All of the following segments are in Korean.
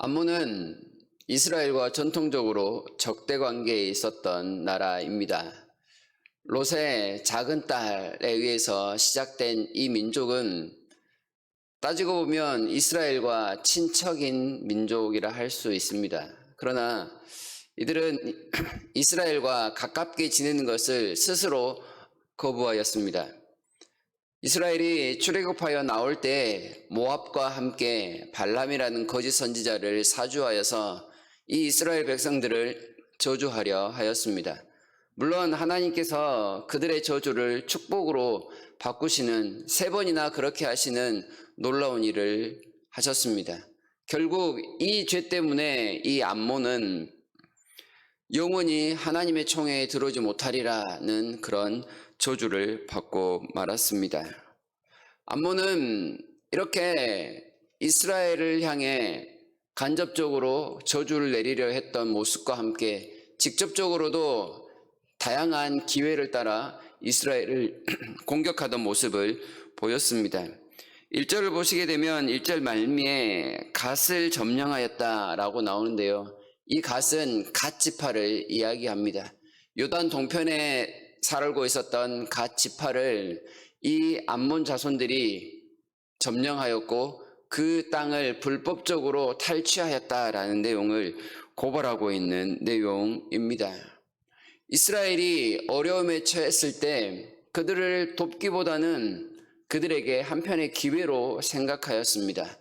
암몬은 이스라엘과 전통적으로 적대 관계에 있었던 나라입니다. 롯의 작은 딸에 의해서 시작된 이 민족은 따지고 보면 이스라엘과 친척인 민족이라 할 수 있습니다. 그러나 이들은 이스라엘과 가깝게 지내는 것을 스스로 거부하였습니다. 이스라엘이 출애굽하여 나올 때 모압과 함께 발람이라는 거짓 선지자를 사주하여서 이 이스라엘 백성들을 저주하려 하였습니다. 물론 하나님께서 그들의 저주를 축복으로 바꾸시는, 3번이나 그렇게 하시는 놀라운 일을 하셨습니다. 결국 이 죄 때문에 이 암몬은 영원히 하나님의 총회에 들어오지 못하리라는 그런 저주를 받고 말았습니다. 암몬은 이렇게 이스라엘을 향해 간접적으로 저주를 내리려 했던 모습과 함께 직접적으로도 다양한 기회를 따라 이스라엘을 공격하던 모습을 보였습니다. 1절을 보시게 되면 1절 말미에 갓을 점령하였다라고 나오는데요. 이 갓은 갓 지파를 이야기합니다. 요단 동편에 살고 있었던 갓 지파를 이 암몬 자손들이 점령하였고 그 땅을 불법적으로 탈취하였다라는 내용을 고발하고 있는 내용입니다. 이스라엘이 어려움에 처했을 때 그들을 돕기보다는 그들에게 한편의 기회로 생각하였습니다.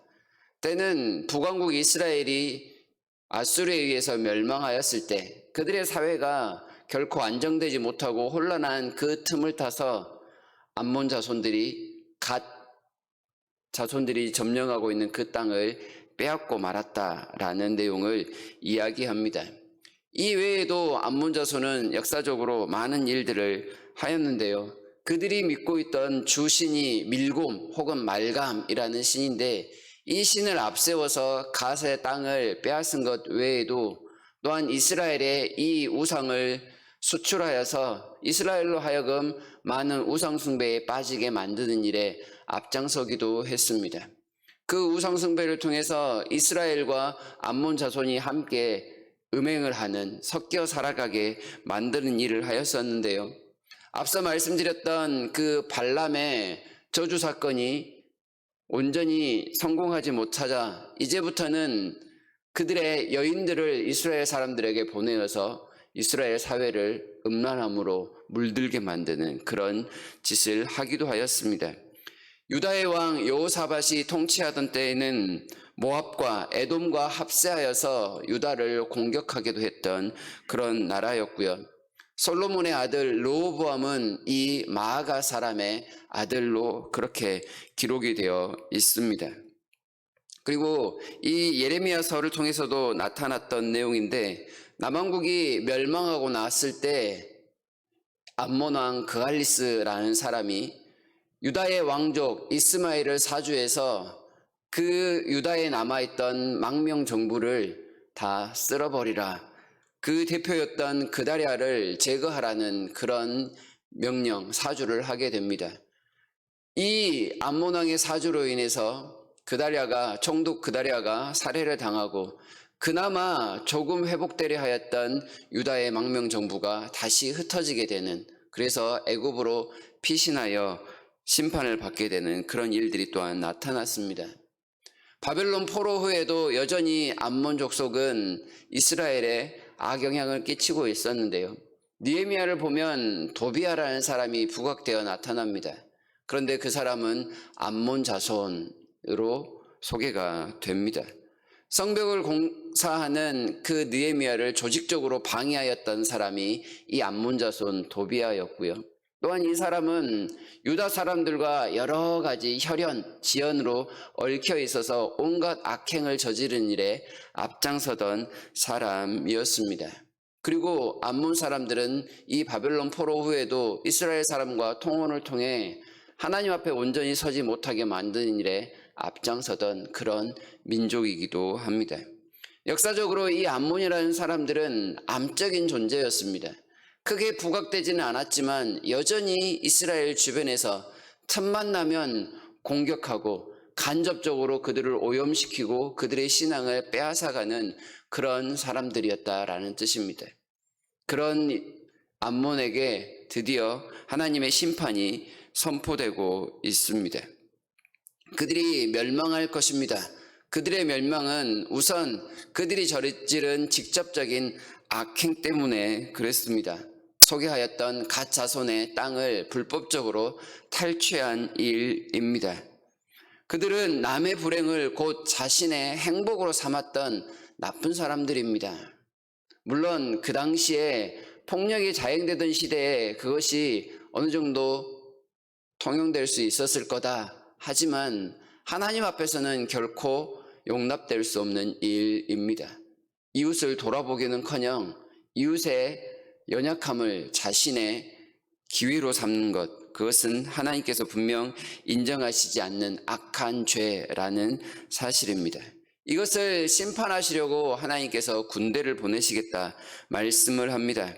때는 북왕국 이스라엘이 아수르에 의해서 멸망하였을 때 그들의 사회가 결코 안정되지 못하고 혼란한 그 틈을 타서 암몬 자손들이 갓 자손들이 점령하고 있는 그 땅을 빼앗고 말았다라는 내용을 이야기합니다. 이 외에도 암몬 자손은 역사적으로 많은 일들을 하였는데요. 그들이 믿고 있던 주신이 밀곰 혹은 말감이라는 신인데 이 신을 앞세워서 갓의 땅을 빼앗은 것 외에도 또한 이스라엘의 이 우상을 수출하여서 이스라엘로 하여금 많은 우상 숭배에 빠지게 만드는 일에 앞장서기도 했습니다. 그 우상 숭배를 통해서 이스라엘과 암몬 자손이 함께 음행을 하는, 섞여 살아가게 만드는 일을 하였었는데요. 앞서 말씀드렸던 그 발람의 저주 사건이 온전히 성공하지 못하자 이제부터는 그들의 여인들을 이스라엘 사람들에게 보내어서 이스라엘 사회를 음란함으로 물들게 만드는 그런 짓을 하기도 하였습니다. 유다의 왕 여호사밧이 통치하던 때에는 모압과 에돔과 합세하여서 유다를 공격하기도 했던 그런 나라였고요. 솔로몬의 아들 르호보암은 이 마아가 사람의 아들로 그렇게 기록이 되어 있습니다. 그리고 이 예레미야서를 통해서도 나타났던 내용인데 남왕국이 멸망하고 나왔을 때 암몬 왕 그알리스라는 사람이 유다의 왕족 이스마엘을 사주해서 그 유다에 남아있던 망명 정부를 다 쓸어버리라. 그 대표였던 그다랴를 제거하라는 그런 명령, 사주를 하게 됩니다. 이 암몬 왕의 사주로 인해서 총독 그다랴가 살해를 당하고 그나마 조금 회복되려 하였던 유다의 망명 정부가 다시 흩어지게 되는, 그래서 애굽으로 피신하여 심판을 받게 되는 그런 일들이 또한 나타났습니다. 바벨론 포로 후에도 여전히 암몬 족속은 이스라엘에 악영향을 끼치고 있었는데요. 느헤미야를 보면 도비아라는 사람이 부각되어 나타납니다. 그런데 그 사람은 암몬 자손으로 소개가 됩니다. 성벽을 공사하는 그 느헤미야를 조직적으로 방해하였던 사람이 이 암몬 자손 도비아였고요. 또한 이 사람은 유다 사람들과 여러 가지 혈연, 지연으로 얽혀 있어서 온갖 악행을 저지른 일에 앞장서던 사람이었습니다. 그리고 암몬 사람들은 이 바벨론 포로 후에도 이스라엘 사람과 통혼을 통해 하나님 앞에 온전히 서지 못하게 만드는 일에 앞장서던 그런 민족이기도 합니다. 역사적으로 이 암몬이라는 사람들은 암적인 존재였습니다. 크게 부각되지는 않았지만 여전히 이스라엘 주변에서 틈만 나면 공격하고 간접적으로 그들을 오염시키고 그들의 신앙을 빼앗아가는 그런 사람들이었다라는 뜻입니다. 그런 암몬에게 드디어 하나님의 심판이 선포되고 있습니다. 그들이 멸망할 것입니다. 그들의 멸망은 우선 그들이 저지른 직접적인 악행 때문에 그랬습니다. 소개하였던 갓 자손의 땅을 불법적으로 탈취한 일입니다. 그들은 남의 불행을 곧 자신의 행복으로 삼았던 나쁜 사람들입니다. 물론 그 당시에 폭력이 자행되던 시대에 그것이 어느 정도 통용될 수 있었을 거다. 하지만 하나님 앞에서는 결코 용납될 수 없는 일입니다. 이웃을 돌아보기는커녕 이웃의 연약함을 자신의 기회로 삼는 것, 그것은 하나님께서 분명 인정하시지 않는 악한 죄라는 사실입니다. 이것을 심판하시려고 하나님께서 군대를 보내시겠다 말씀을 합니다.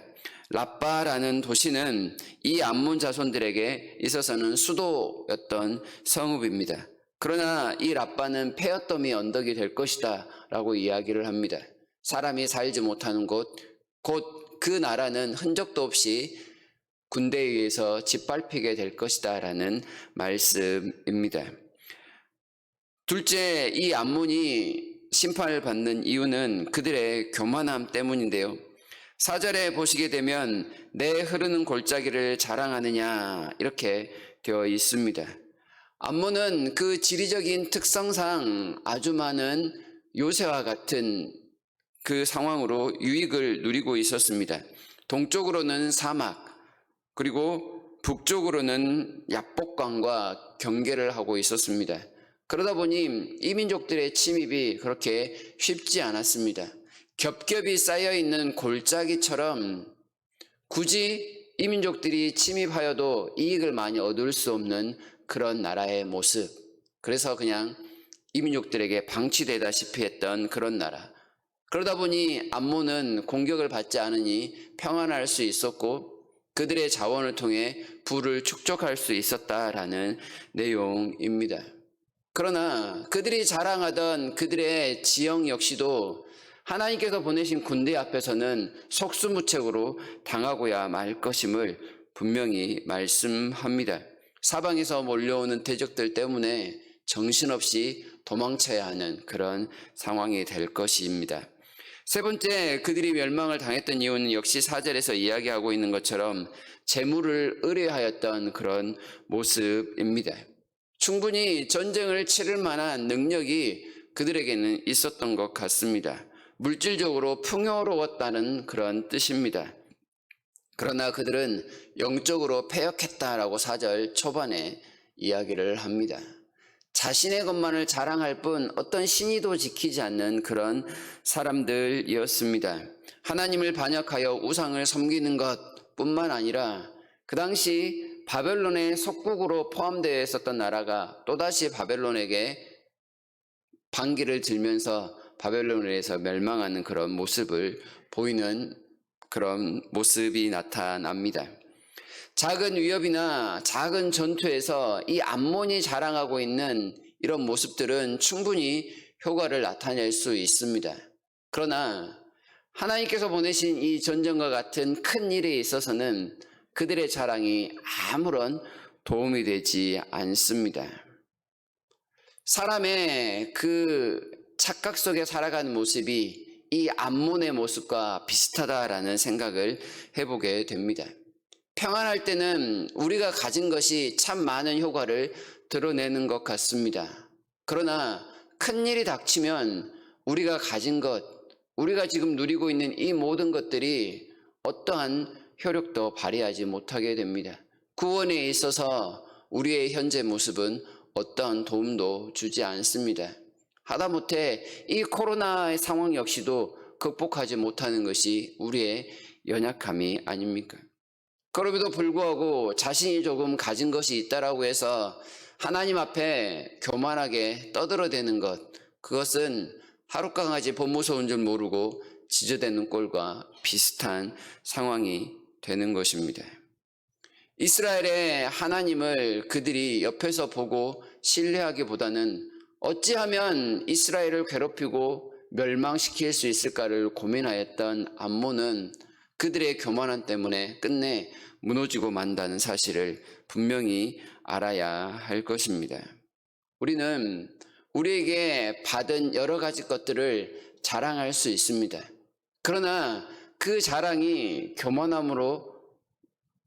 라빠라는 도시는 이 암몬 자손들에게 있어서는 수도였던 성읍입니다. 그러나 이 라빠는 폐허더미 언덕이 될 것이다 라고 이야기를 합니다. 사람이 살지 못하는 곳, 곧 그 나라는 흔적도 없이 군대에 의해서 짓밟히게 될 것이다 라는 말씀입니다. 둘째, 이 암몬이 심판을 받는 이유는 그들의 교만함 때문인데요. 4절에 보시게 되면 내 흐르는 골짜기를 자랑하느냐 이렇게 되어 있습니다. 암몬은 그 지리적인 특성상 아주 많은 요새와 같은 그 상황으로 유익을 누리고 있었습니다. 동쪽으로는 사막, 그리고 북쪽으로는 야복강과 경계를 하고 있었습니다. 그러다 보니 이 민족들의 침입이 그렇게 쉽지 않았습니다. 겹겹이 쌓여있는 골짜기처럼 굳이 이 민족들이 침입하여도 이익을 많이 얻을 수 없는 그런 나라의 모습, 그래서 그냥 이 민족들에게 방치되다시피 했던 그런 나라. 그러다 보니 암몬은 공격을 받지 않으니 평안할 수 있었고 그들의 자원을 통해 부를 축적할 수 있었다라는 내용입니다. 그러나 그들이 자랑하던 그들의 지형 역시도 하나님께서 보내신 군대 앞에서는 속수무책으로 당하고야 말 것임을 분명히 말씀합니다. 사방에서 몰려오는 대적들 때문에 정신없이 도망쳐야 하는 그런 상황이 될 것입니다. 세 번째, 그들이 멸망을 당했던 이유는 역시 4절에서 이야기하고 있는 것처럼 재물을 의뢰하였던 그런 모습입니다. 충분히 전쟁을 치를 만한 능력이 그들에게는 있었던 것 같습니다. 물질적으로 풍요로웠다는 그런 뜻입니다. 그러나 그들은 영적으로 패역했다라고 4절 초반에 이야기를 합니다. 자신의 것만을 자랑할 뿐 어떤 신의도 지키지 않는 그런 사람들이었습니다. 하나님을 반역하여 우상을 섬기는 것뿐만 아니라 그 당시 바벨론의 속국으로 포함되어 있었던 나라가 또다시 바벨론에게 반기를 들면서 바벨론에 의해서 멸망하는 그런 모습을 보이는 그런 모습이 나타납니다. 작은 위협이나 작은 전투에서 이 암몬이 자랑하고 있는 이런 모습들은 충분히 효과를 나타낼 수 있습니다. 그러나 하나님께서 보내신 이 전쟁과 같은 큰 일에 있어서는 그들의 자랑이 아무런 도움이 되지 않습니다. 사람의 그 착각 속에 살아가는 모습이 이 암몬의 모습과 비슷하다라는 생각을 해보게 됩니다. 평안할 때는 우리가 가진 것이 참 많은 효과를 드러내는 것 같습니다. 그러나 큰 일이 닥치면 우리가 가진 것, 우리가 지금 누리고 있는 이 모든 것들이 어떠한 효력도 발휘하지 못하게 됩니다. 구원에 있어서 우리의 현재 모습은 어떠한 도움도 주지 않습니다. 하다못해 이 코로나의 상황 역시도 극복하지 못하는 것이 우리의 연약함이 아닙니까? 그럼에도 불구하고 자신이 조금 가진 것이 있다라고 해서 하나님 앞에 교만하게 떠들어대는 것, 그것은 하룻강아지 봄 무서운 줄 모르고 지저대는 꼴과 비슷한 상황이 되는 것입니다. 이스라엘의 하나님을 그들이 옆에서 보고 신뢰하기보다는 어찌하면 이스라엘을 괴롭히고 멸망시킬 수 있을까를 고민하였던 암몬은 그들의 교만함 때문에 끝내 무너지고 만다는 사실을 분명히 알아야 할 것입니다. 우리는 우리에게 받은 여러 가지 것들을 자랑할 수 있습니다. 그러나 그 자랑이 교만함으로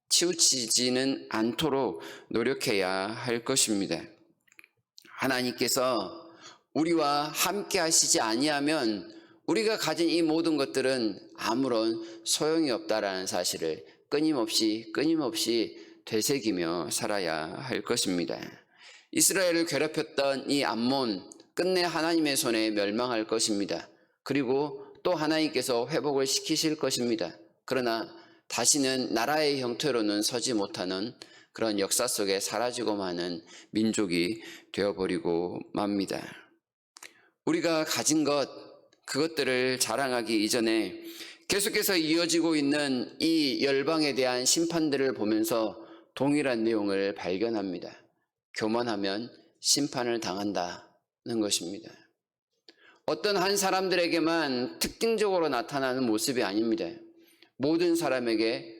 치우치지는 않도록 노력해야 할 것입니다. 하나님께서 우리와 함께 하시지 아니하면 우리가 가진 이 모든 것들은 아무런 소용이 없다라는 사실을 끊임없이 되새기며 살아야 할 것입니다. 이스라엘을 괴롭혔던 이 암몬 끝내 하나님의 손에 멸망할 것입니다. 그리고 또 하나님께서 회복을 시키실 것입니다. 그러나 다시는 나라의 형태로는 서지 못하는 그런 역사 속에 사라지고 마는 민족이 되어버리고 맙니다. 우리가 가진 그것들을 자랑하기 이전에 계속해서 이어지고 있는 이 열방에 대한 심판들을 보면서 동일한 내용을 발견합니다. 교만하면 심판을 당한다는 것입니다. 어떤 한 사람들에게만 특징적으로 나타나는 모습이 아닙니다. 모든 사람에게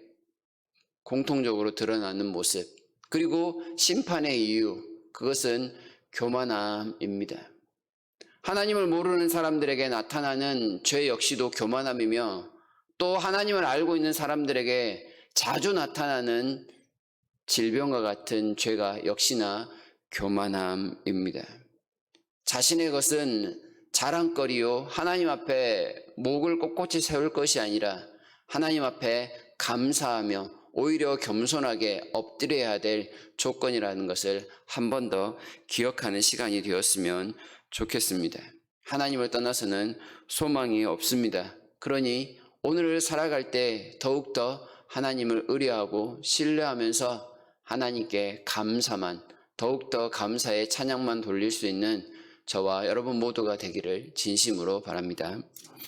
공통적으로 드러나는 모습, 그리고 심판의 이유, 그것은 교만함입니다. 하나님을 모르는 사람들에게 나타나는 죄 역시도 교만함이며, 또 하나님을 알고 있는 사람들에게 자주 나타나는 질병과 같은 죄가 역시나 교만함입니다. 자신의 것은 자랑거리요 하나님 앞에 목을 꼿꼿이 세울 것이 아니라 하나님 앞에 감사하며 오히려 겸손하게 엎드려야 될 조건이라는 것을 한 번 더 기억하는 시간이 되었으면 좋겠습니다. 하나님을 떠나서는 소망이 없습니다. 그러니 오늘을 살아갈 때 더욱더 하나님을 의뢰하고 신뢰하면서 하나님께 감사만, 더욱더 감사의 찬양만 돌릴 수 있는 저와 여러분 모두가 되기를 진심으로 바랍니다.